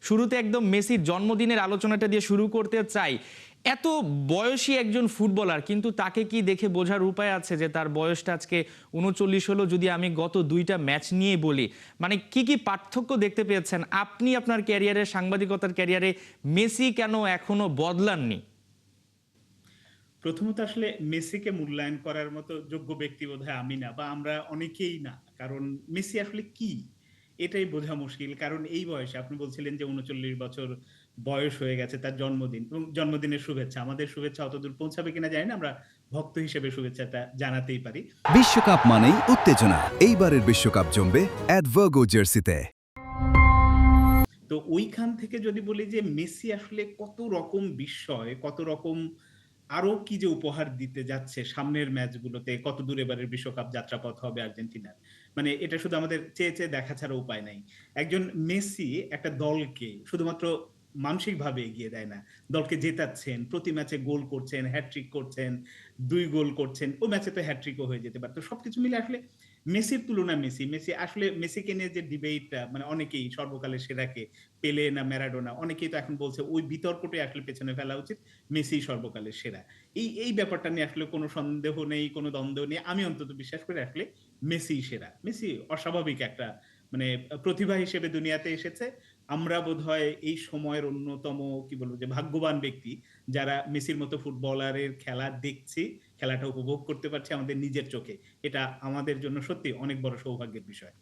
শুরুতে একদম মেসির জন্মদিনের আলোচনাটা দিয়ে শুরু করতে চাই। এত বয়সী একজন ফুটবলার, কিন্তু তাকে কি দেখে বোঝার উপায় আছে যে তার বয়সটা আজকে ৩৯ হলো? যদি আমি গত ২টা ম্যাচ নিয়ে বলি, মানে কি পার্থক্য দেখতে পেয়েছেন আপনি আপনার ক্যারিয়ারে, সাংবাদিকতার ক্যারিয়ারে? মেসি কেন এখনো বদলাননি? প্রথমত আসলে মেসিকে মূল্যায়ন করার মতো যোগ্য ব্যক্তি বোধহয় আমি না বা আমরা অনেকেই না। কারণ মেসি আসলে কি? এটাই বোঝা মুশকিল। কারণ এই বয়সে আপনি বলছিলেন যে ৩৯ বছর বয়স হয়ে গেছে তার জন্মদিন এবং জন্মদিনের শুভেচ্ছা। আমাদের শুভেচ্ছা অতদূর পৌঁছাবে কিনা জানি না। আমরা ভক্ত হিসেবে শুভেচ্ছাটা জানাতেই পারি। বিশ্বকাপ মানেই উত্তেজনা। এইবারের বিশ্বকাপ জমবে অ্যাডভার্গো জার্সিতে। তো ওইখান থেকে যদি বলি যে মেসি আসলে কত রকম বিস্ময়, কত রকম আরো কি যে উপহার দিতে যাচ্ছে সামনের ম্যাচগুলোতে, কতদূর এবারের বিশ্বকাপ যাত্রাপথ হবে আর্জেন্টিনার। মানে এটা শুধু আমাদের চেয়ে দেখা ছাড়া উপায় নাই। একজন মেসি একটা দলকে শুধুমাত্র মানসিকভাবে এগিয়ে দেয় না। দলকে জেতাচ্ছেন, প্রতি ম্যাচে গোল করছেন, হ্যাট্রিক করছেন, ২ গোল করছেন। ও ম্যাচে তো হ্যাট্রিকও হয়ে যেতে পারত। সবকিছু মিলে আসলে মেসির তুলনা মেসি। মেসি আসলে মেসিকে নিয়ে যে ডিবেটটা মানে অনেকেই সর্বকালের সেরাকে পেলে না ম্যারাডোনা, অনেকেই তো এখন বলছে ওই বিতর্কটাই আসলে পেছনে ফেলা উচিত। মেসিই সর্বকালের সেরা। এই ব্যাপারটা নিয়ে আসলে কোনো সন্দেহ নেই, কোনো দ্বন্দ্ব নেই। আমি অন্তত বিশ্বাস করি আসলে মেসিই সেরা। মেসি অস্বাভাবিক একটা মানে প্রতিভা হিসেবে দুনিয়াতে এসেছে। আমরা বোধহয় এই সময়ের অন্যতম কি বলব যে ভাগ্যবান ব্যক্তি যারা মেসির মতো ফুটবলারের খেলা দেখছি, খেলাটা উপভোগ করতে পারছি আমাদের নিজের চোখে। এটা আমাদের জন্য সত্যি অনেক বড় সৌভাগ্যের বিষয়।